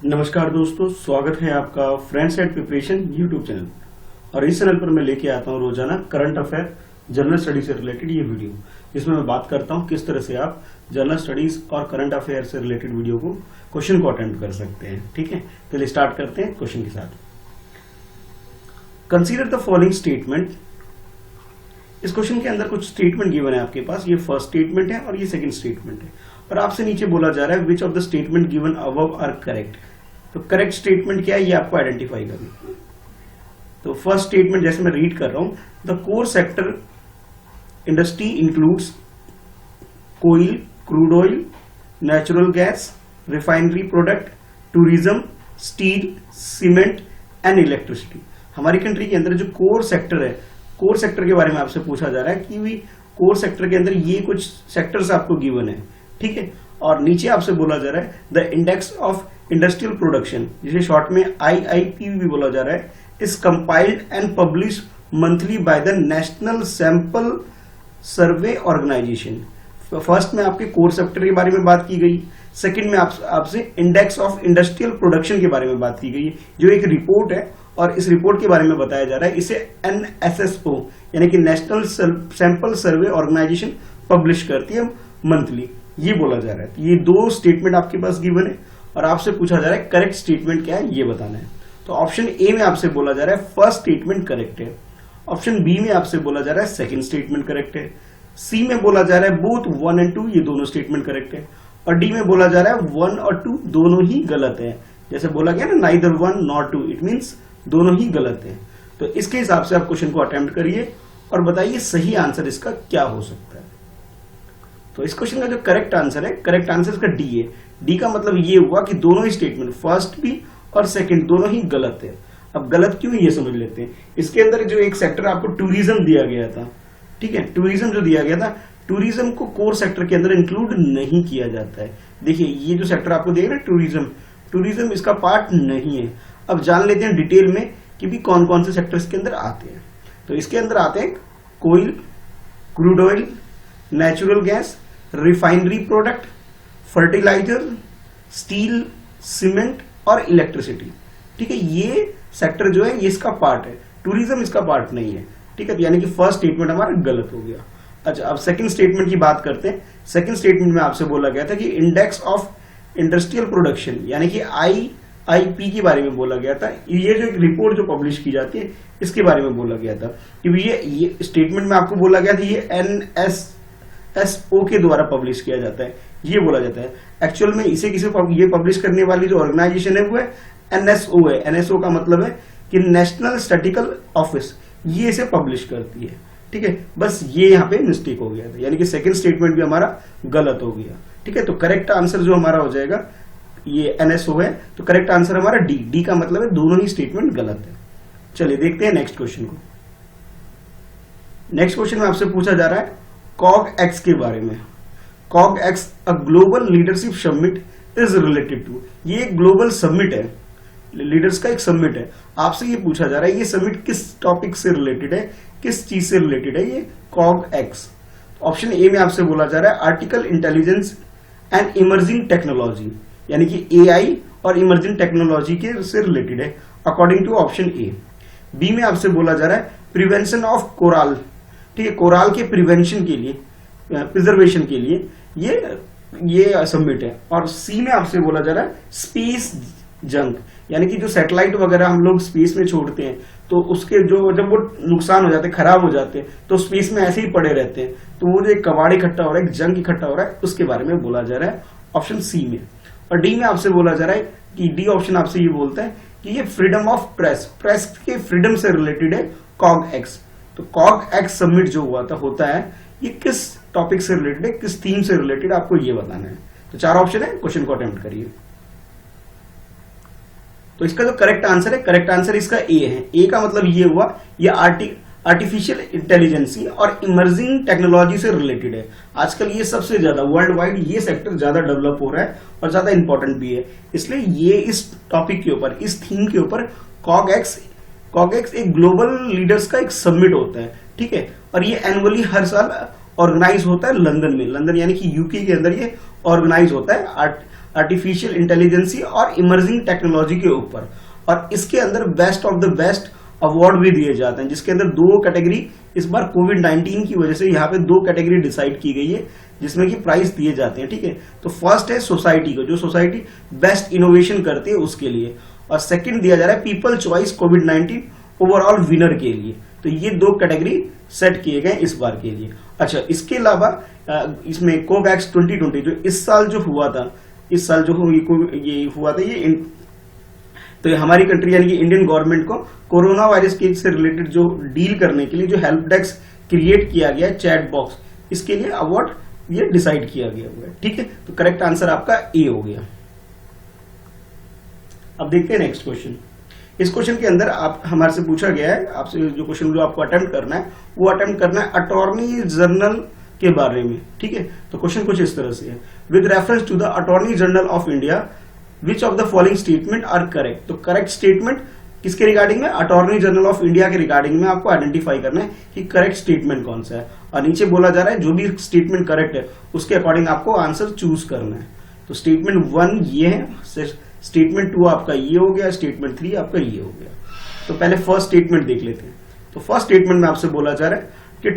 नमस्कार दोस्तों, स्वागत है आपका friends and preparation YouTube channel. और इस चैनल पर मैं लेके आता हूँ रोजाना करंट अफेयर जनरल स्टडीज से रिलेटेड ये वीडियो, जिसमें मैं बात करता हूँ किस तरह से आप जनरल स्टडीज और करंट अफेयर से रिलेटेड वीडियो को क्वेश्चन को अटेम्प्ट कर सकते हैं। ठीक है, चलिए स्टार्ट करते हैं क्वेश्चन के साथ। Consider the following statement. इस क्वेश्चन के अंदर कुछ स्टेटमेंट गिवन है आपके पास। ये फर्स्ट स्टेटमेंट है और ये सेकंड स्टेटमेंट है, और आपसे नीचे बोला जा रहा है which of the statement given above are correct. तो करेक्ट स्टेटमेंट क्या है ये आपको आइडेंटिफाई करना। तो फर्स्ट स्टेटमेंट जैसे मैं रीड कर रहा हूं, the core sector industry includes coal, crude oil, natural gas, refinery product, tourism, steel, cement and electricity. हमारी कंट्री के अंदर जो कोर सेक्टर है, कोर सेक्टर के बारे में आपसे पूछा जा रहा है कि कोर सेक्टर के अंदर ये कुछ सेक्टर्स आपको गिवन है। ठीक है, और नीचे आपसे बोला जा रहा है the index of industrial production, जिसे शॉर्ट में IIP भी बोला जा रहा है, is compiled and publish monthly by the National Sample Survey Organisation. First में आपके कोर सेक्टर के बारे में बात की गई, सेकंड में आपसे इंडेक्स ऑफ इंडस्ट्रियल प्रोडक्शन के बारे में बात की गई, जो एक रिपोर्ट है, और इस रिपोर्ट के बारे में बताया जा रहा है इसे NSSO यानी कि National Sample Survey Organisation publish करती है मंथली, ये बोला जा रहा है। ये दो स्टेटमेंट आपके पास गिवन है और आपसे पूछा जा रहा है करेक्ट स्टेटमेंट क्या है ये बताना है। तो ऑप्शन ए में आपसे बोला जा रहा है फर्स्ट स्टेटमेंट करेक्ट है, ऑप्शन बी में आपसे बोला जा रहा है सेकंड स्टेटमेंट करेक्ट है, सी में बोला जा रहा है बोथ 1 और 2 ये दोनों स्टेटमेंट करेक्ट है, और डी में बोला जा रहा है 1 और 2 दोनों ही गलत है। जैसे बोला गया ना, नाइदर 1 नॉर 2, इट मीन्स दोनों ही गलत है। तो इसके हिसाब से आप क्वेश्चन को अटेम्प्ट करिए और बताइए सही आंसर इसका क्या हो सकता है। तो इस क्वेश्चन का जो करेक्ट आंसर है, करेक्ट आंसर इसका डी है। डी का मतलब ये हुआ कि दोनों ही स्टेटमेंट, फर्स्ट भी और सेकंड, दोनों ही गलत है। अब गलत क्यों ये समझ लेते हैं। इसके अंदर जो एक सेक्टर आपको टूरिज्म दिया गया था, ठीक है, टूरिज्म जो दिया गया था, टूरिज्म को कोर सेक्टर के अंदर इंक्लूड नहीं किया जाता है। देखिए ये जो सेक्टर आपको दिया ना टूरिज्म, टूरिज्म इसका पार्ट नहीं है। अब जान लेते हैं डिटेल में कि भी कौन कौन से सेक्टर्स के अंदर आते हैं। तो इसके अंदर आते हैं कोयल, crude oil, natural gas, refinery product, fertiliser, steel, cement और इलेक्ट्रिसिटी। ठीक है, ये सेक्टर जो है ये इसका पार्ट है, टूरिज्म इसका पार्ट नहीं है। ठीक है, तो यानी कि फर्स्ट स्टेटमेंट हमारा गलत हो गया। अच्छा, अब सेकंड स्टेटमेंट की बात करते हैं। सेकंड स्टेटमेंट में आपसे बोला गया था कि इंडेक्स ऑफ इंडस्ट्रियल प्रोडक्शन यानी कि IIP के बारे में बोला गया था। ये जो एक रिपोर्ट जो पब्लिश की जाती है इसके बारे में बोला गया था कि ये स्टेटमेंट में आपको बोला गया था ये NSSO के द्वारा पब्लिश किया जाता है, ये बोला जाता है। एक्चुअल में इसे ये पब्लिश करने वाली जो ऑर्गेनाइजेशन है वो है NSO है। NSO का मतलब है कि नेशनल स्टैटिस्टिकल ऑफिस, ये इसे पब्लिश करती है। ठीक है, बस ये यहाँ पे मिस्टेक हो गया था, यानी कि सेकंड स्टेटमेंट भी हमारा गलत हो गया। ठीक है, तो करेक्ट आंसर जो हमारा हो जाएगा ये NSO है, तो करेक्ट आंसर हमारा डी। डी का मतलब है दोनों ही स्टेटमेंट गलत है। चलिए देखते हैं नेक्स्ट क्वेश्चन को। नेक्स्ट क्वेश्चन में आपसे पूछा जा रहा है COG-X के बारे में। COG-X a global leadership summit is related to. ये एक ग्लोबल समिट है, लीडर्स का एक समिट है। आपसे ये पूछा जा रहा है ये समिट किस टॉपिक से रिलेटेड है, किस चीज से रिलेटेड है ये COG-X। ऑप्शन ए में आपसे बोला जा रहा है article intelligence and emerging technology, यानी कि AI और इमर्जिंग टेक्नोलॉजी के से रिलेटेड है according to option A. B में आपसे बोला जा रहा है प्रिवेंशन ऑफ कोराल, ठीक है, कोराल के प्रिवेंशन के लिए, प्रिजर्वेशन के लिए ये समिट है। और सी में आपसे बोला जा रहा है स्पेस जंक, यानी कि जो सैटेलाइट वगैरह हम लोग स्पेस में छोड़ते हैं तो उसके जब वो नुकसान हो जाते हैं, खराब हो जाते हैं, तो स्पेस में ऐसे ही पड़े रहते हैं, तो वो जो एक कबाड़ इकट्ठा हो रहा है, एक जंक इकट्ठा हो रहा है, उसके बारे में बोला जा रहा है ऑप्शन सी में। और डी में आपसे बोला जा रहा है कि डी ऑप्शन आपसे ये बोलता है कि ये फ्रीडम ऑफ प्रेस, प्रेस के फ्रीडम से रिलेटेड है COG-X। तो COG-X समिट जो होता है ये किस टॉपिक से रिलेटेड है, किस थीम से रिलेटेड, आपको ये बताना है। तो 4 ऑप्शन है, क्वेश्चन को अटेम्प्ट करिए। तो इसका जो करेक्ट आंसर है, करेक्ट आंसर इसका ए है। ए का मतलब ये हुआ ये आर्टिफिशियल इंटेलिजेंसी और इमर्जिंग टेक्नोलॉजी से रिलेटेड है। आजकल ये सबसे ज्यादा वर्ल्ड वाइड ये सेक्टर ज्यादा डेवलप हो रहा है और ज्यादा इंपॉर्टेंट भी है, इसलिए ये इस टॉपिक के ऊपर, इस थीम के ऊपर COG-X एक ग्लोबल लीडर्स का एक समिट होता है। ठीक है, और ये एनुअली हर साल ऑर्गेनाइज होता है लंदन में, लंदन यानी कि यूके के अंदर ये ऑर्गेनाइज होता है आर्टिफिशियल इंटेलिजेंसी और इमर्जिंग टेक्नोलॉजी के ऊपर, और इसके अंदर best of the best award भी दिए जाते हैं, जिसके अंदर 2 कैटेगरी इस बार कोविड-19 की वजह से यहाँ पे 2 कैटेगरी डिसाइड की गई है जिसमें कि प्राइज दिए जाते हैं। ठीक है, तो फर्स्ट है सोसाइटी को, जो सोसाइटी बेस्ट इनोवेशन करती है उसके लिए, और सेकंड दिया जा रहा है पीपल चॉइस कोविड-19 ओवरऑल विनर के लिए। तो ये 2 कैटेगरी सेट किए गए इस बार के लिए। अच्छा, इसके अलावा इसमें कोवैक्स 2020 जो इस साल जो हुआ था, इस साल जो ये हुआ था, तो ये हमारी कंट्री यानी कि इंडियन गवर्नमेंट को कोरोना वायरस के से रिलेटेड जो डील करने के लिए जो हेल्प डेस्क क्रिएट किया गया है, चैट बॉक्स, इसके लिए अवार्ड ये डिसाइड किया गया हुआ है। ठीक है, तो करेक्ट आंसर आपका ए हो गया। अब देखते हैं नेक्स्ट क्वेश्चन। इस क्वेश्चन के अंदर आप हमारे से पूछा गया है, आपसे जो क्वेश्चन जो आपको अटेम्प्ट करना है वो अटेम्प्ट करना है अटॉर्नी जनरल के बारे में। ठीक है, तो क्वेश्चन कुछ इस तरह से है, with reference to the attorney general of India which of the following statement are correct. तो करेक्ट स्टेटमेंट किसके रिगार्डिंग में, अटॉर्नी जनरल ऑफ इंडिया के रिगार्डिंग में आपको आइडेंटिफाई करना है कि करेक्ट स्टेटमेंट कौन सा है, और नीचे बोला जा रहा है जो भी स्टेटमेंट करेक्ट है उसके अकॉर्डिंग आपको आंसर चूज करना है। तो स्टेटमेंट 1 ये है, स्टेटमेंट 2 आपका ये हो गया, स्टेटमेंट 3 आपका ये हो गया। तो पहले फर्स्ट स्टेटमेंट देख लेते हैं। तो फर्स्ट स्टेटमेंट में आपसे बोला जा रहा है कि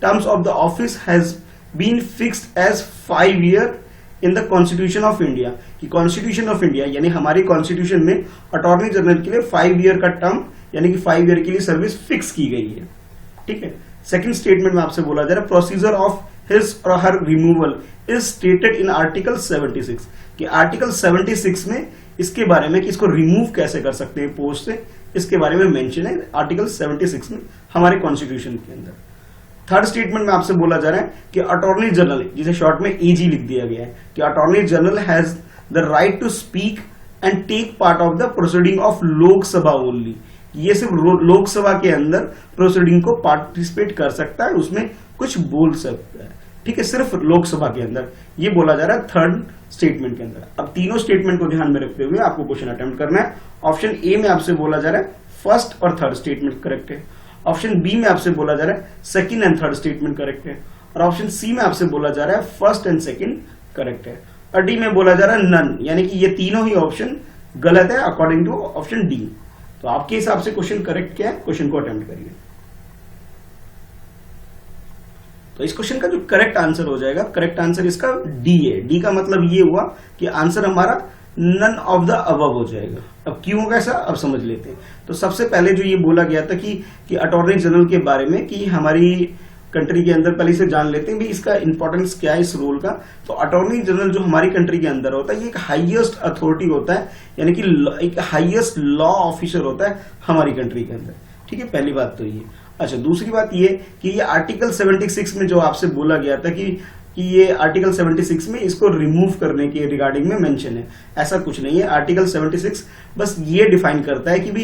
terms of the office has been fixed as 5 year in the constitution of India, कि कॉन्स्टिट्यूशन ऑफ इंडिया यानी हमारी कॉन्स्टिट्यूशन में अटॉर्नी जनरल के लिए 5 ईयर का टर्म यानी कि 5 ईयर के लिए सर्विस फिक्स की गई है। ठीक है, सेकंड स्टेटमेंट में आपसे बोला जा रहा है procedure of his or her removal is stated in article 76, कि आर्टिकल 76 में इसके बारे में कि इसको रिमूव कैसे कर सकते हैं पोस्ट से, इसके बारे में मेंशन है आर्टिकल 76 में हमारे कॉन्स्टिट्यूशन के अंदर। थर्ड स्टेटमेंट में आपसे बोला जा रहा है कि अटॉर्नी जनरल, जिसे शॉर्ट में एजी लिख दिया गया है, कि attorney general has the right to speak and take part of the proceeding of Lok Sabha only. ये सिर्फ लोकसभा के अंदर प्रोसीडिंग को पार्टिसिपेट कर सकता है, उसमें कुछ बोल सकता है। ठीक है, सिर्फ लोकसभा के अंदर, ये बोला जा रहा है थर्ड स्टेटमेंट के अंदर। अब तीनों स्टेटमेंट को ध्यान में रखते हुए आपको क्वेश्चन अटेम्प्ट करना है। ऑप्शन ए में आपसे बोला जा रहा है फर्स्ट और थर्ड स्टेटमेंट करेक्ट है, ऑप्शन बी में आपसे बोला जा रहा है second and third statement correct है, और ऑप्शन सी में आपसे बोला जा रहा है फर्स्ट एंड सेकंड करेक्ट है, और डी में बोला जा रहा है नन, यानी कि ये तीनों ही ऑप्शन गलत है अकॉर्डिंग टू ऑप्शन डी। तो आपके हिसाब से क्वेश्चन करेक्ट क्या है, क्वेश्चन को अटेम्प्ट करिए। तो इस क्वेश्चन का जो करेक्ट आंसर हो जाएगा, करेक्ट आंसर इसका डी है। डी का मतलब ये हुआ कि आंसर हमारा नन ऑफ द अबव हो जाएगा। अब क्यों होगा ऐसा, अब समझ लेते हैं। तो सबसे पहले जो ये बोला गया था कि अटॉर्नी जनरल के बारे में, कि हमारी कंट्री के अंदर, पहले से जान लेते हैं भी इसका इंपॉर्टेंस क्या है इस रोल का। तो अटॉर्नी जनरल जो हमारी कंट्री के अंदर होता है, ये एक हाईएस्ट अथॉरिटी होता है, यानी कि एक हाईएस्ट लॉ ऑफिसर होता है हमारी कंट्री के अंदर। ठीक है, पहली बात तो ये। अच्छा, दूसरी बात ये कि ये आर्टिकल 76 में जो आपसे बोला गया था कि ये आर्टिकल 76 में इसको रिमूव करने के रिगार्डिंग में मेंशन है, ऐसा कुछ नहीं है। आर्टिकल 76 बस ये डिफाइन करता है कि भी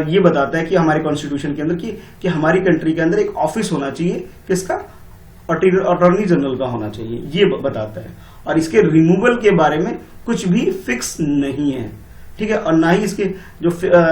ये बताता है कि हमारे कॉन्स्टिट्यूशन के अंदर कि हमारी कंट्री के अंदर एक ऑफिस होना चाहिए, किसका, अटॉर्नी जनरल का होना चाहिए, ये बताता है। और इसके रिमूवल के बारे में कुछ भी फिक्स नहीं है। ठीक है, और ना ही इसके जो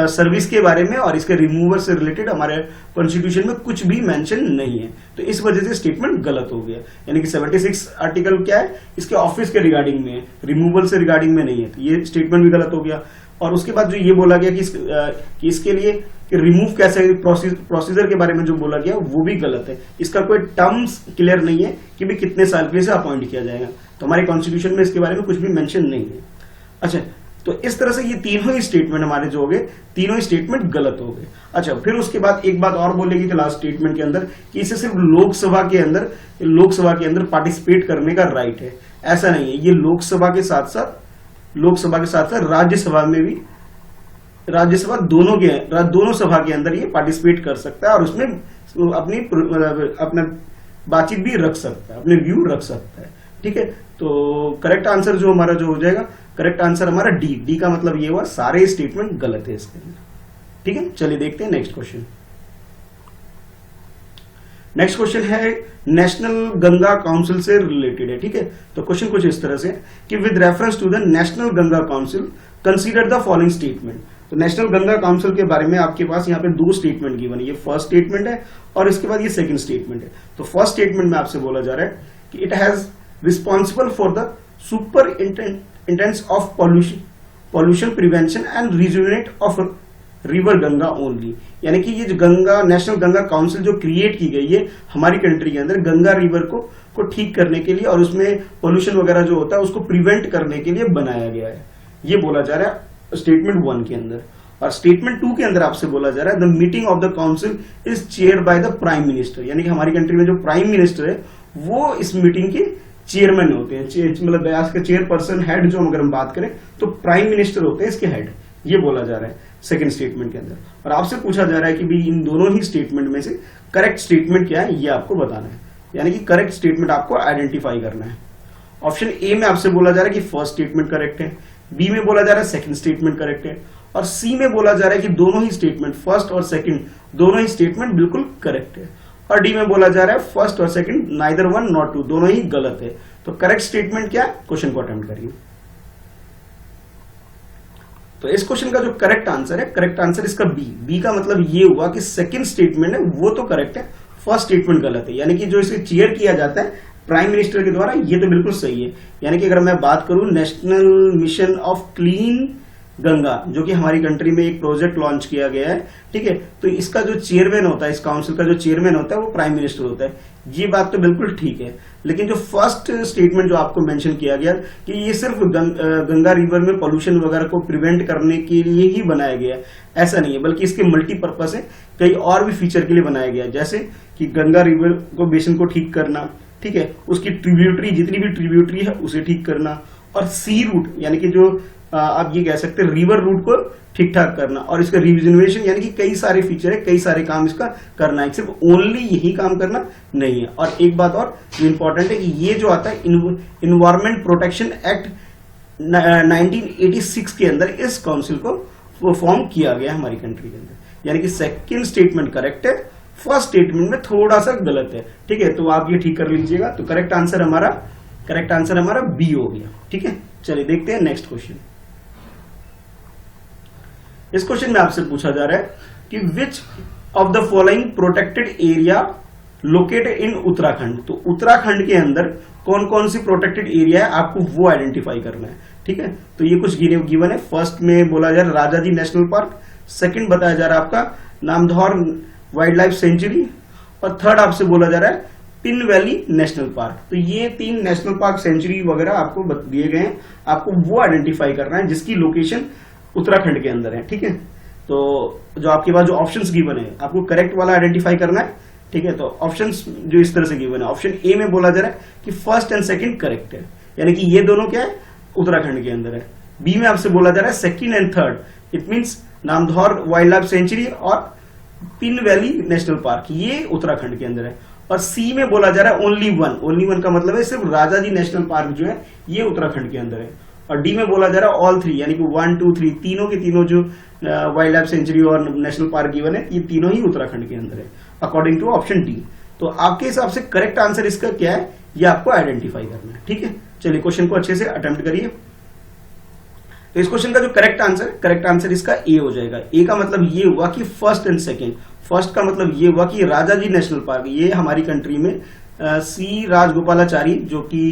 सर्विस के बारे में और इसके रिमूवल से रिलेटेड हमारे कॉन्स्टिट्यूशन में कुछ भी मेंशन नहीं है। तो इस वजह से स्टेटमेंट गलत हो गया, यानी कि 76 आर्टिकल क्या है, इसके ऑफिस के रिगार्डिंग में है, रिमूवल से रिगार्डिंग में नहीं है। तो ये स्टेटमेंट भी गलत हो गया। और उसके बाद जो ये बोला गया कि इसके लिए कि रिमूव कैसे, प्रोसीजर के बारे में जो बोला गया वो भी गलत है। इसका कोई टर्म्स क्लियर नहीं है कि भी कितने साल के लिए से अपॉइंट किया जाएगा। तो हमारे कॉन्स्टिट्यूशन में इसके बारे में कुछ भी मेंशन नहीं है। अच्छा, तो इस तरह से ये तीनों ही स्टेटमेंट हमारे जो हो गए, तीनों ही स्टेटमेंट गलत हो गए। अच्छा, फिर उसके बाद एक बात और बोलेगी कि लास्ट स्टेटमेंट के अंदर कि इसे सिर्फ लोकसभा के अंदर पार्टिसिपेट करने का राइट है, ऐसा नहीं है। ये लोकसभा के साथ साथ राज्यसभा में भी, राज्यसभा दोनों सभा के अंदर ये पार्टिसिपेट कर सकता है और उसमें अपना बातचीत भी रख सकता है, अपने व्यू रख सकता है। ठीक है, तो करेक्ट आंसर जो हमारा जो हो जाएगा, करेक्ट आंसर हमारा डी। डी का मतलब ये हुआ सारे स्टेटमेंट गलत है इसके अंदर। ठीक है, चलिए देखते हैं नेक्स्ट क्वेश्चन। नेक्स्ट क्वेश्चन है नेशनल गंगा काउंसिल से रिलेटेड है। ठीक है, तो क्वेश्चन कुछ इस तरह से कि with reference to the national Ganga council consider the following statement. तो नेशनल गंगा काउंसिल के बारे में आपके पास यहाँ पे 2 स्टेटमेंट गिवन है, ये फर्स्ट स्टेटमेंट है और इसके बाद ये सेकंड स्टेटमेंट है। तो फर्स्ट स्टेटमेंट में आपसे बोला जा रहा है कि it has responsible for the super intense of pollution prevention and rejuvenate of river Ganga only. यानी कि ये जो गंगा नेशनल गंगा काउंसिल जो क्रिएट की गई है हमारी कंट्री के अंदर गंगा रिवर को ठीक करने के लिए और उसमें पोल्यूशन वगैरह जो होता है उसको प्रिवेंट करने के लिए बनाया गया है, ये बोला जा रहा है स्टेटमेंट 1 के अंदर। और स्टेटमेंट 2 के अंदर आपसे बोला जा रहा है the meeting of the council is chair by the prime minister. यानी कि हमारी कंट्री में जो प्राइम मिनिस्टर है वो इस मीटिंग के चेयरमैन होते हैं, मतलब बयास के चेयरपर्सन हेड जो अगर हम बात करें तो प्राइम मिनिस्टर होते हैं इसके हेड, ये बोला जा रहा है सेकंड स्टेटमेंट के अंदर। और आपसे पूछा जा रहा है कि भी इन दोनों ही स्टेटमेंट में से करेक्ट स्टेटमेंट क्या है ये आपको बताना है, यानी कि करेक्ट स्टेटमेंट आपको आइडेंटिफाई करना है। ऑप्शन ए में आपसे बोला जा रहा है कि फर्स्ट स्टेटमेंट करेक्ट है, बी में बोला जा रहा है सेकंड स्टेटमेंट करेक्ट है, और सी में बोला जा रहा है कि दोनों ही स्टेटमेंट फर्स्ट और सेकंड दोनों ही स्टेटमेंट बिल्कुल करेक्ट है, और डी में बोला जा रहा है फर्स्ट और second neither one nor two दोनों ही गलत है। तो करेक्ट स्टेटमेंट क्या है, क्वेश्चन को अटेम्प्ट करिए। तो इस क्वेश्चन का जो करेक्ट आंसर है, करेक्ट आंसर इसका बी का मतलब ये हुआ कि सेकंड स्टेटमेंट है वो तो करेक्ट है, फर्स्ट स्टेटमेंट गलत है। यानी कि जो इसे चेयर किया जाता है प्राइम मिनिस्टर के द्वारा ये तो बिल्कुल सही है। यानी कि अगर मैं बात करूं national mission of clean Ganga जो कि हमारी कंट्री में एक प्रोजेक्ट लॉन्च किया गया है, ठीक है, तो इसका जो चेयरमैन होता है, इस काउंसिल का जो चेयरमैन होता है वो प्राइम मिनिस्टर होता है, ये बात तो बिल्कुल ठीक है। लेकिन जो फर्स्ट स्टेटमेंट जो आपको मेंशन किया गया कि ये सिर्फ गंगा रिवर में पोल्यूशन वगैरह को प्रिवेंट करने के लिए ही बनाया गया है, ऐसा नहीं है, बल्कि इसके मल्टीपर्पज है, कई और भी फीचर के लिए बनाया गया है, जैसे कि गंगा रिवर को बेसिन को ठीक करना, ठीक है, उसकी ट्रिब्यूटरी जितनी भी ट्रिब्यूटरी है उसे ठीक करना, और सी रूट यानी कि जो आप ये कह सकते हैं रिवर रूट को ठीक ठाक करना, और इसका रिजर्वेशन यानी कि कई सारे फीचर है, कई सारे काम इसका करना है, सिर्फ ओनली यही काम करना नहीं है। और एक बात और इंपॉर्टेंट है कि ये जो आता है इन्वायरमेंट प्रोटेक्शन एक्ट 1986 के अंदर इस काउंसिल को फॉर्म किया गया हमारी कंट्री के अंदर। यानी कि सेकंड स्टेटमेंट करेक्ट है, फर्स्ट स्टेटमेंट में थोड़ा सा गलत है, ठीक है, तो आप ये ठीक कर लीजिएगा। तो करेक्ट आंसर हमारा बी हो गया, ठीक है। चलिए देखते हैं नेक्स्ट क्वेश्चन। इस क्वेश्चन में आपसे पूछा जा रहा है कि विच of the following protected area located in Uttarakhand. तो उत्तराखंड के अंदर कौन कौन सी प्रोटेक्टेड एरिया है आपको वो आइडेंटिफाई करना है, ठीक है। तो ये कुछ गिवन है। फर्स्ट में बोला जा रहा है राजा जी नेशनल पार्क, सेकंड बताया जा रहा है आपका नामधौर वाइल्ड लाइफ सेंचुरी, और थर्ड आपसे बोला जा रहा है पिन वैली नेशनल पार्क। तो ये 3 नेशनल पार्क सेंचुरी वगैरह आपको दिए गए हैं, आपको वो आइडेंटिफाई करना है जिसकी लोकेशन उत्तराखंड के अंदर है, ठीक है। तो जो आपके पास जो ऑप्शंस गिवन है आपको करेक्ट वाला आइडेंटिफाई करना है, ठीक है। तो ऑप्शंस जो इस तरह से गिवन है, ऑप्शन ए में बोला जा रहा है कि फर्स्ट एंड सेकंड करेक्ट है, यानी कि ये दोनों क्या है उत्तराखंड के अंदर है। बी में आपसे बोला जा रहा है second and third, it means Nandhaur wildlife sanctuary और पिन वैली नेशनल पार्क ये उत्तराखंड के अंदर है। और सी में बोला जा रहा है ओनली वन का मतलब है सिर्फ राजा जी नेशनल पार्क जो है ये उत्तराखंड के अंदर है। और डी में बोला जा रहा है ऑल 3 यानी कि 1 2 3 तीनों के तीनों जो वाइल्ड लाइफ सेंचुरी और नेशनल पार्क गिवन है ये तीनों ही उत्तराखंड के अंदर है अकॉर्डिंग टू ऑप्शन डी। तो आपके हिसाब से करेक्ट आंसर इसका क्या है ये आपको आइडेंटिफाई करना है, ठीक है। चलिए क्वेश्चन को अच्छे से अटेम्प्ट करिए। तो इस क्वेश्चन का जो करेक्ट आंसर इसका ए हो जाएगा। ए का मतलब ये हुआ कि फर्स्ट एंड सेकेंड। फर्स्ट का मतलब ये हुआ कि राजा जी नेशनल पार्क ये हमारी कंट्री में सी राजगोपालाचारी जो कि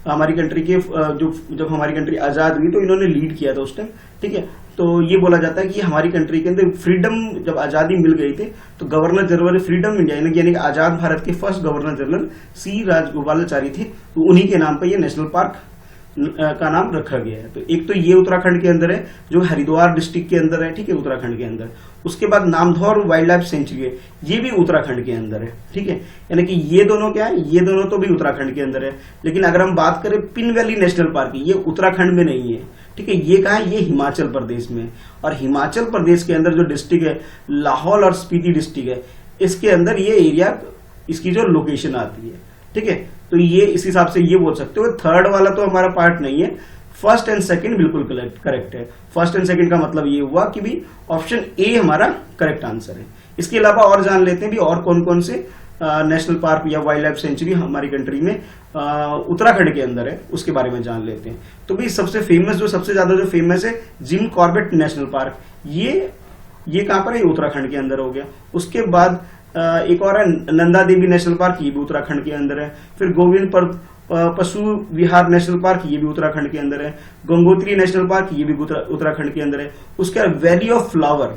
हमारी कंट्री के जब हमारी कंट्री आजाद हुई तो इन्होंने लीड किया था उस टाइम, ठीक है। तो ये बोला जाता है कि हमारी कंट्री के अंदर फ्रीडम जब आजादी मिल गई थी तो गवर्नर जनरल फ्रीडम इंडिया यानी कि आजाद भारत के फर्स्ट गवर्नर जनरल सी राजगोपालाचारी थे, तो उन्हीं के नाम पर ये नेशनल पार्क का नाम रखा गया है। तो एक तो ये उत्तराखंड के अंदर है जो हरिद्वार डिस्ट्रिक्ट के अंदर है, ठीक है, उत्तराखंड के अंदर। उसके बाद नामधौर वाइल्ड लाइफ सेंचुरी है ये भी उत्तराखंड के अंदर है, ठीक है। यानी कि ये दोनों क्या है, ये दोनों तो भी उत्तराखंड के अंदर है। लेकिन अगर हम बात करें पिन वैली नेशनल पार्क ये उत्तराखंड में नहीं है, ठीक है, ये कहा है ये हिमाचल प्रदेश में। और हिमाचल प्रदेश के अंदर जो डिस्ट्रिक्ट है लाहौल और स्पीति डिस्ट्रिक्ट है इसके अंदर ये एरिया इसकी जो लोकेशन आती है, ठीक है। तो ये इस हिसाब से ये बोल सकते हो थर्ड वाला तो हमारा पार्ट नहीं है, फर्स्ट एंड सेकंड बिल्कुल करेक्ट है। फर्स्ट एंड सेकंड का मतलब ये हुआ कि भी ऑप्शन ए हमारा करेक्ट आंसर है। इसके अलावा और जान लेते हैं भी और कौन कौन से नेशनल पार्क या वाइल्ड लाइफ सेंचुरी हमारी कंट्री में उत्तराखंड के अंदर है उसके बारे में जान लेते हैं। तो भी सबसे ज्यादा जो फेमस है जिम कॉर्बेट नेशनल पार्क ये कहां पर है, उत्तराखंड के अंदर हो गया। उसके बाद एक और है नंदा देवी नेशनल पार्क ये भी उत्तराखंड के अंदर है। फिर पशु विहार नेशनल पार्क, ये भी उत्तराखंड के अंदर है। गंगोत्री नेशनल पार्क, ये भी उत्तराखंड के अंदर है। उसके बाद वैली ऑफ फ्लावर,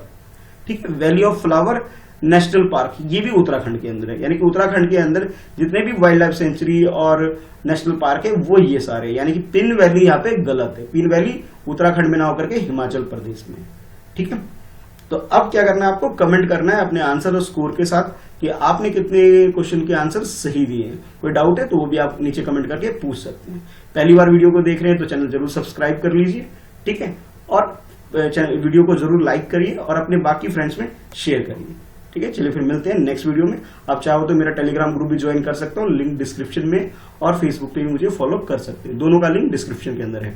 ठीक है, valley of flower national park, ये भी उत्तराखंड के अंदर है। यानी कि उत्तराखंड के अंदर जितने भी वाइल्ड लाइफ सेंचुरी और नेशनल पार्क है वो ये सारे, यानी कि पिन वैली यहाँ पे गलत है। पिन वैली उत्तराखंड में ना होकर के हिमाचल प्रदेश में, ठीक है। तो अब क्या करना है, आपको कमेंट करना है अपने आंसर और स्कोर के साथ कि आपने कितने क्वेश्चन के आंसर सही दिए हैं। कोई डाउट है तो वो भी आप नीचे कमेंट करके पूछ सकते हैं। पहली बार वीडियो को देख रहे हैं तो चैनल जरूर सब्सक्राइब कर लीजिए, ठीक है, और वीडियो को जरूर लाइक करिए और अपने बाकी फ्रेंड्स में शेयर करिए, ठीक है। चलिए फिर मिलते हैं नेक्स्ट वीडियो में। आप चाहो तो मेरा टेलीग्राम ग्रुप भी ज्वाइन कर सकते हो, लिंक डिस्क्रिप्शन में, और फेसबुक पे भी मुझे फॉलो कर सकते हैं, दोनों का लिंक डिस्क्रिप्शन के अंदर है।